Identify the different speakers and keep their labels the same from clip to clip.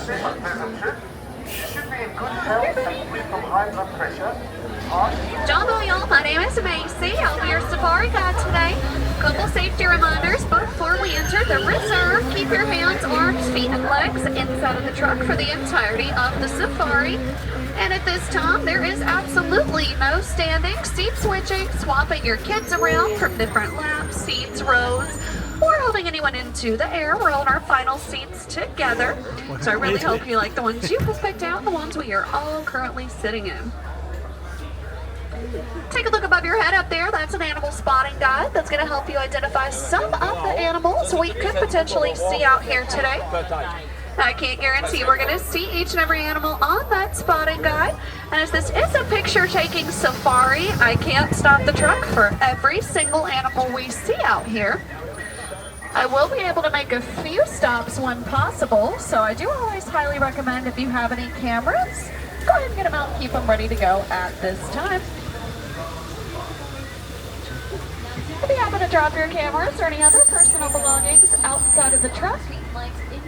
Speaker 1: safe and pleasant trip. You should be in good health and free from high blood pressure, heart.
Speaker 2: Hello y'all, my name is Macy. I'll be your safari guide today. Couple safety reminders before we enter the reserve. Keep your hands, arms, feet, and legs inside of the truck for the entirety of the safari. And at this time, there is absolutely no standing, seat switching, swapping your kids around from different laps, seats, rows, or holding anyone into the air. We're on our final seats together. So I really hope you like the ones you have picked out and the ones we are all currently sitting in. Take a look above your head up there. That's an animal spotting guide that's going to help you identify some of the animals we could potentially see out here today. I can't guarantee we're going to see each and every animal on that spotting guide. And as this is a picture-taking safari, I can't stop the truck for every single animal we see out here. I will be able to make a few stops when possible, so I do always highly recommend if you have any cameras, go ahead and get them out and keep them ready to go at this time. If you happen to drop your cameras or any other personal belongings outside of the truck,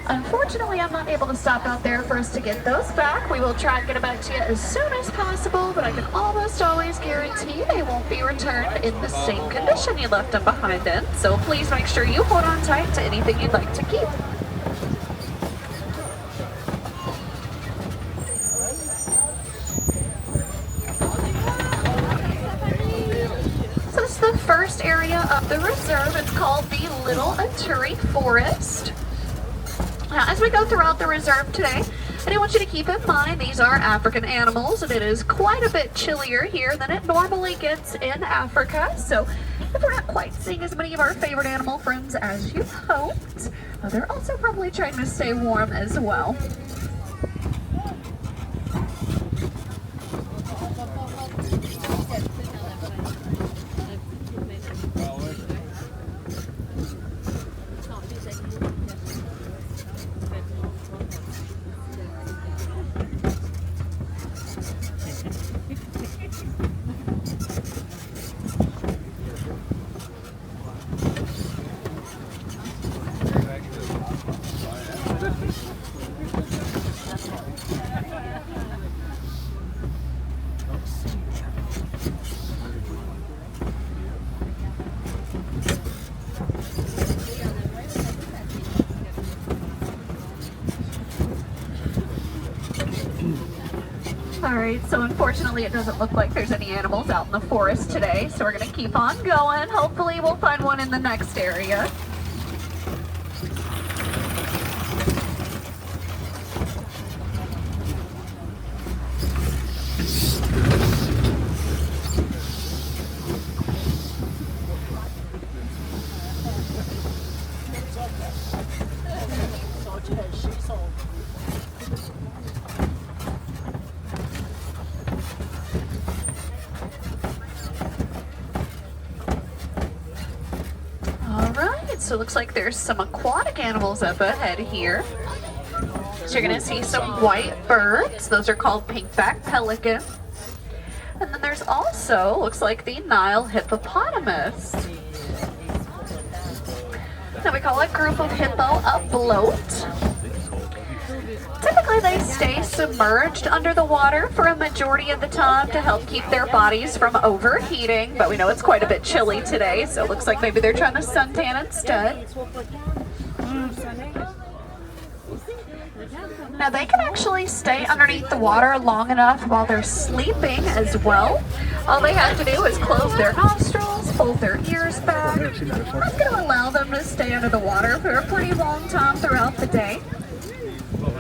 Speaker 2: unfortunately I'm not able to stop out there for us to get those back. We will try and get them back to you as soon as possible, but I can almost always guarantee they won't be returned in the same condition you left them behind in. So please make sure you hold on tight to anything you'd like to keep. The first area of the reserve is called the Little Ituri Forest. Now, as we go throughout the reserve today, I do want you to keep in mind these are African animals, and it is quite a bit chillier here than it normally gets in Africa. So if we're not quite seeing as many of our favorite animal friends as you hoped, they're also probably trying to stay warm as well. Alright, so unfortunately it doesn't look like there's any animals out in the forest today, so we're going to keep on going. Hopefully we'll find one in the next area. So it looks like there's some aquatic animals up ahead here. So you're going to see some white birds. Those are called pinkback pelican. And then there's also, looks like the Nile hippopotamus. Now we call a group of hippo a bloat. Typically they stay submerged under the water for a majority of the time to help keep their bodies from overheating, but we know it's quite a bit chilly today, so it looks like maybe they're trying to suntan instead. Now they can actually stay underneath the water long enough while they're sleeping as well. All they have to do is close their nostrils, fold their ears back. That's going to allow them to stay under the water for a pretty long time throughout the day.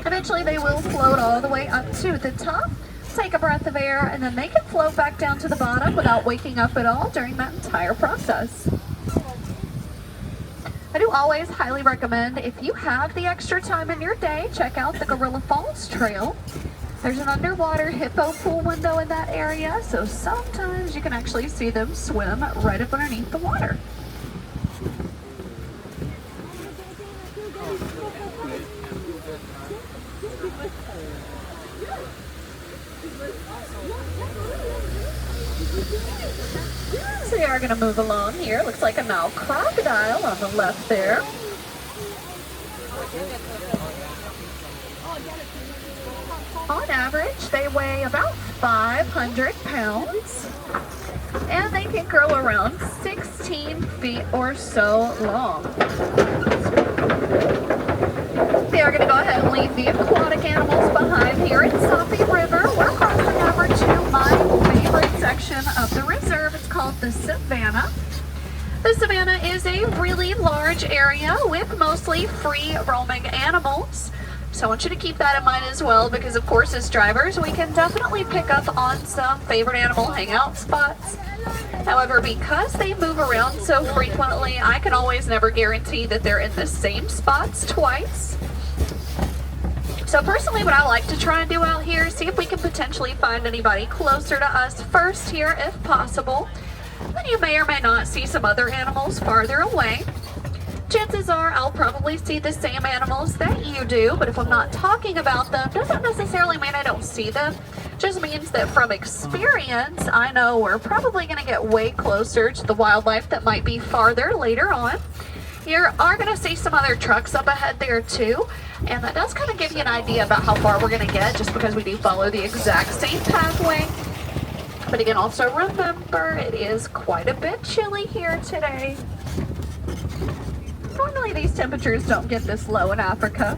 Speaker 2: Eventually they will float all the way up to the top, take a breath of air, and then they can float back down to the bottom without waking up at all during that entire process. I do always highly recommend, if you have the extra time in your day, check out the Gorilla Falls Trail. There's an underwater hippo pool window in that area, so sometimes you can actually see them swim right up underneath the water. So we are going to move along here. Looks like a Nile crocodile on the left there. weigh about 500 pounds. And they can grow around 16 feet or so long. They are going to go ahead and leave the aquatic animals behind here at Sopie River. We're crossing over to my favorite section of the reserve. It's called the Savannah. The Savannah is a really large area with mostly free roaming animals. So I want you to keep that in mind as well, because of course as drivers we can definitely pick up on some favorite animal hangout spots. However, because they move around so frequently, I can always never guarantee that they're in the same spots twice. So personally, what I like to try and do out here is see if we can potentially find anybody closer to us first here if possible. Then you may or may not see some other animals farther away. Chances are I'll probably see the same animals that you do, but if I'm not talking about them, doesn't necessarily mean I don't see them. Just means that from experience, I know we're probably going to get way closer to the wildlife that might be farther later on. You are going to see some other trucks up ahead there too, and that does kind of give you an idea about how far we're going to get, just because we do follow the exact same pathway. But again, also remember, it is quite a bit chilly here today. Normally these temperatures don't get this low in Africa.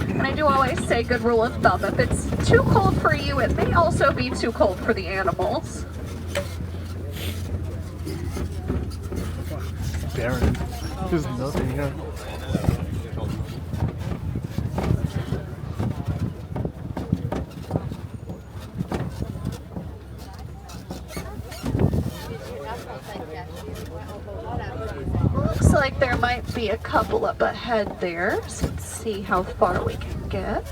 Speaker 2: And I do always say, good rule of thumb, if it's too cold for you, it may also be too cold for the animals.
Speaker 3: Barren. There's nothing here.
Speaker 2: Looks like there might be a couple up ahead there, so let's see how far we can get.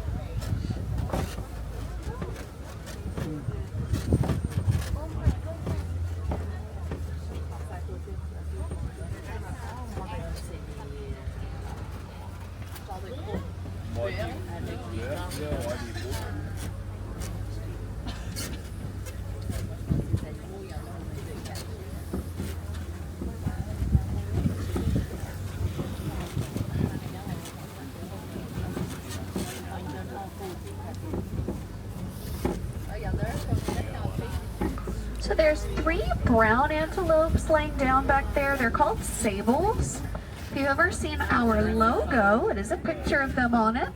Speaker 2: So there's 3 brown antelopes laying down back there. They're called sables. If you've ever seen our logo, it is a picture of them on it.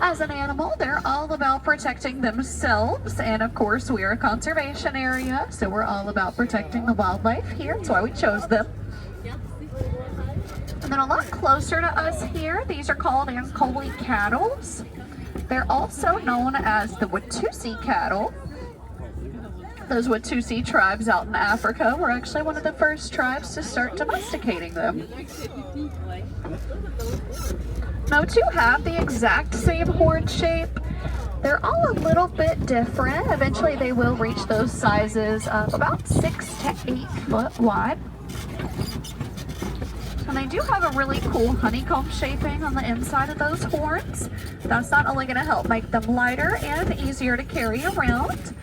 Speaker 2: As an animal, they're all about protecting themselves, and of course we are a conservation area, so we're all about protecting the wildlife here. That's why we chose them. And then a lot closer to us here, these are called Ankole cattle. They're also known as the Watusi cattle. Those Watusi tribes out in Africa were actually one of the first tribes to start domesticating them. No two have the exact same horn shape. They're all a little bit different. Eventually they will reach those sizes of about 6 to 8 foot wide. And they do have a really cool honeycomb shaping on the inside of those horns. That's not only going to help make them lighter and easier to carry around,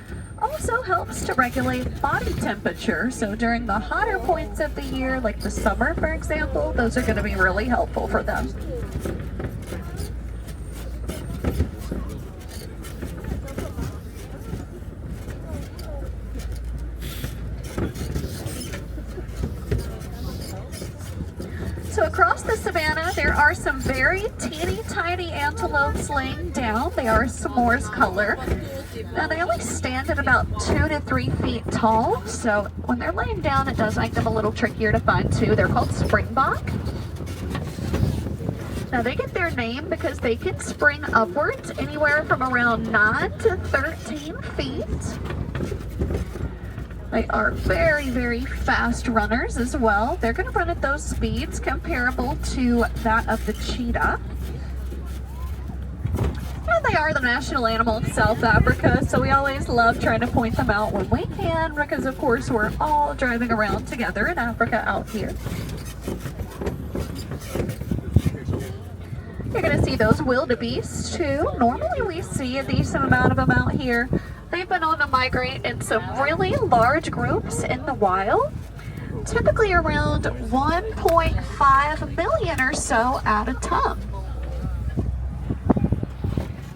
Speaker 2: also helps to regulate body temperature. So during the hotter points of the year, like the summer for example, those are going to be really helpful for them. So across the savannah, there are some very teeny tiny antelopes laying down. They are s'mores color. Now they only stand at about 2 to 3 feet tall, so when they're laying down it does make them a little trickier to find too. They're called springbok. Now they get their name because they can spring upwards anywhere from around 9 to 13 feet. They are very, very fast runners as well. They're going to run at those speeds comparable to that of the cheetah. And they are the national animal of South Africa, so we always love trying to point them out when we can, because of course we're all driving around together in Africa out here. You're going to see those wildebeest too. Normally we see a decent amount of them out here. They've been known to migrate in some really large groups in the wild, typically around 1.5 million or so at a time.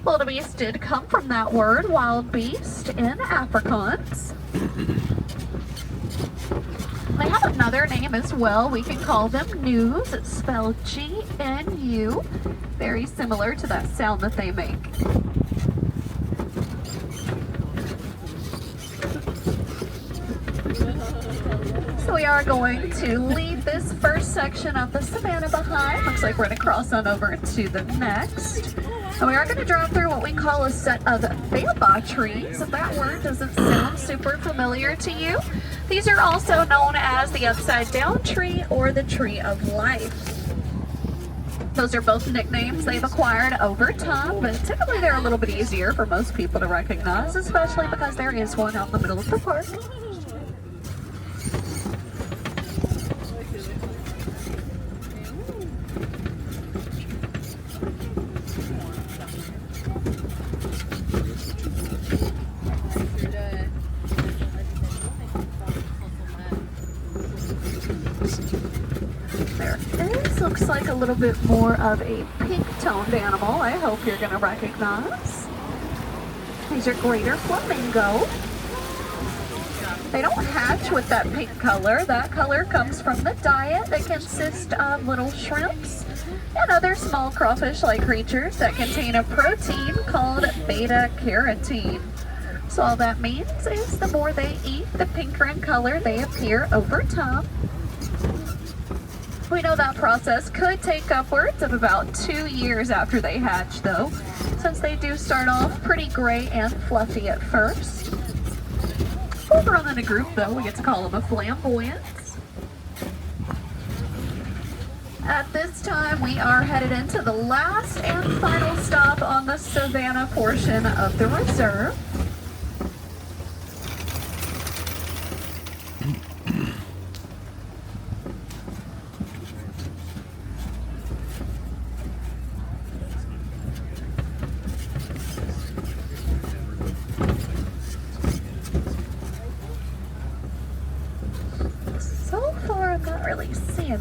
Speaker 2: Wildebeest did come from that word, wild beast, in Afrikaans. They have another name as well. We can call them gnus. It's spelled G-N-U. Very similar to that sound that they make. So we are going to leave this first section of the savannah behind. Looks like we're going to cross on over to the next. And we are going to drive through what we call a set of Baobab trees. If that word doesn't sound super familiar to you, these are also known as the upside down tree or the tree of life. Those are both nicknames they've acquired over time, but typically they're a little bit easier for most people to recognize, especially because there is one out in the middle of the park. Looks like a little bit more of a pink-toned animal. I hope you're going to recognize. These are greater flamingo. They don't hatch with that pink color. That color comes from the diet that consists of little shrimps and other small crawfish-like creatures that contain a protein called beta-carotene. So all that means is the more they eat, the pinker in color they appear over time. We know that process could take upwards of about 2 years after they hatch though, since they do start off pretty gray and fluffy at first. Before we run in a group though, we get to call them a flamboyant. At this time, we are headed into the last and final stop on the savannah portion of the reserve.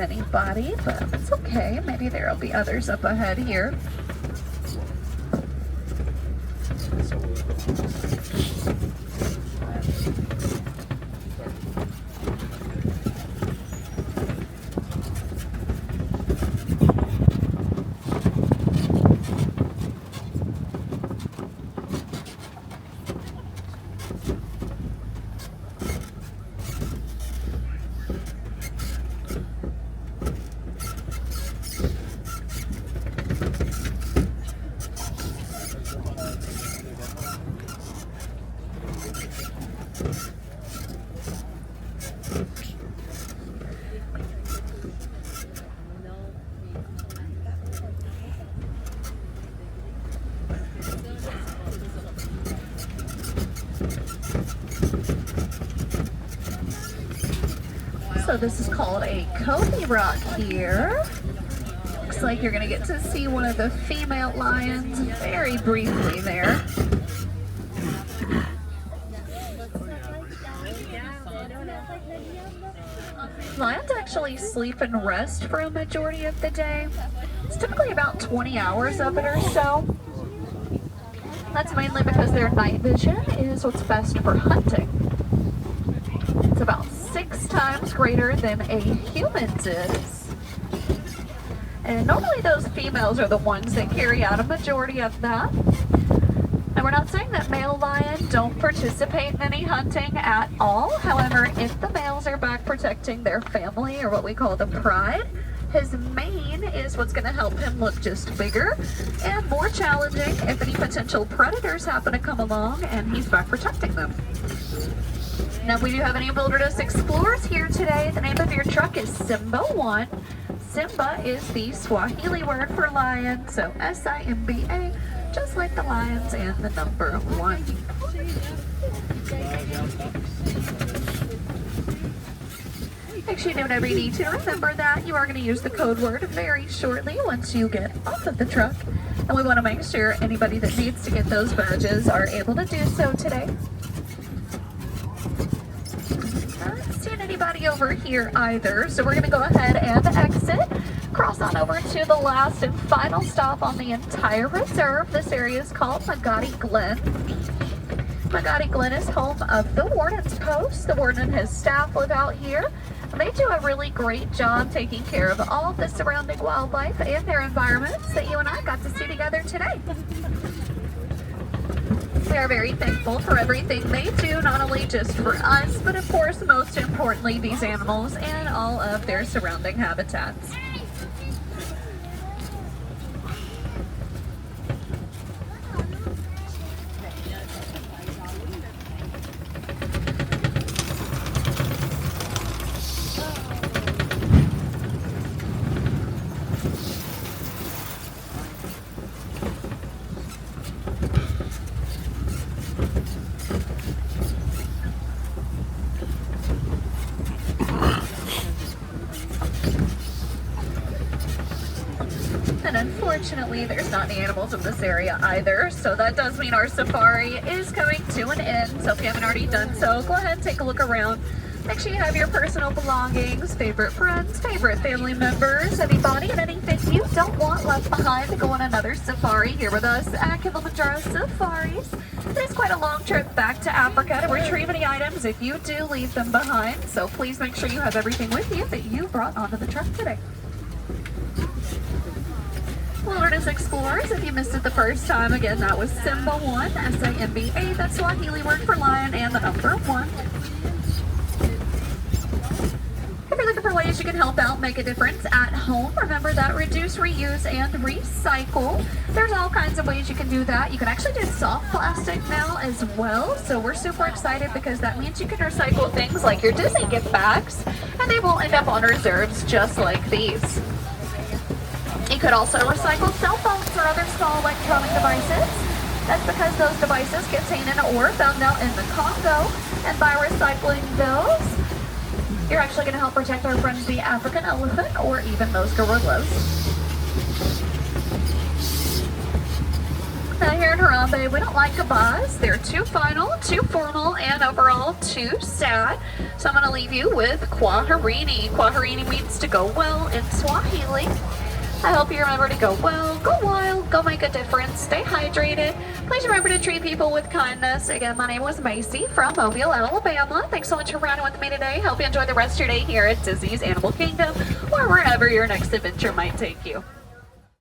Speaker 2: Anybody, but it's okay. Maybe there'll be others up ahead here. So this is called a Sopie rock here. Looks like you're going to get to see one of the female lions very briefly there. Lions actually sleep and rest for a majority of the day. It's typically about 20 hours of it or so. That's mainly because their night vision is what's best for hunting. It's about 6 times greater than a human's is. And normally those females are the ones that carry out a majority of that. And we're not saying that male lions don't participate in any hunting at all. However, if the males are back protecting their family, or what we call the pride, his mane is what's going to help him look just bigger and more challenging if any potential predators happen to come along and he's back protecting them. Now, we do have any Wilderness Explorers here today. The name of your truck is Simba 1. Simba is the Swahili word for lion, so S-I-M-B-A, just like the lions and the number 1. Make sure you do whatever you need to. Remember that you are going to use the code word very shortly once you get off of the truck. And we want to make sure anybody that needs to get those badges are able to do so today. Not seeing anybody over here either, so we're going to go ahead and exit. Cross on over to the last and final stop on the entire reserve. This area is called Magadi Glen. Magadi Glen is home of the Warden's Post. The Warden and his staff live out here. They do a really great job taking care of all of the surrounding wildlife and their environments that you and I got to see together today. We are very thankful for everything they do, not only just for us, but of course, most importantly, these animals and all of their surrounding habitats. And unfortunately, there's not any animals in this area either, so that does mean our safari is coming to an end. So if you haven't already done so, go ahead and take a look around. Make sure you have your personal belongings, favorite friends, favorite family members, anybody and anything you don't want left behind to go on another safari here with us at Kilimanjaro Safaris. It is quite a long trip back to Africa to retrieve any items if you do leave them behind, so please make sure you have everything with you that you brought onto the truck today. Wilderness Explorers, if you missed it the first time, again, that was Simba 1, S-A-M-B-A, that's Swahili word for lion, and the number 1. If you're looking for ways you can help out, make a difference at home, remember that reduce, reuse, and recycle. There's all kinds of ways you can do that. You can actually do soft plastic now as well, so we're super excited because that means you can recycle things like your Disney gift bags, and they will end up on reserves just like these. You could also recycle cell phones or other small electronic devices. That's because those devices contain an ore found out in the Congo, and by recycling those, you're actually going to help protect our friends, the African elephant, or even those gorillas. Now here in Harambe, we don't like goodbyes. They're too final, too formal, and overall too sad. So I'm going to leave you with Kwaherini. Kwaherini means to go well in Swahili. I hope you remember to go well, go wild, go make a difference, stay hydrated. Please remember to treat people with kindness. Again, my name was Macy from Mobile, Alabama. Thanks so much for riding with me today. Hope you enjoy the rest of your day here at Disney's Animal Kingdom or wherever your next adventure might take you.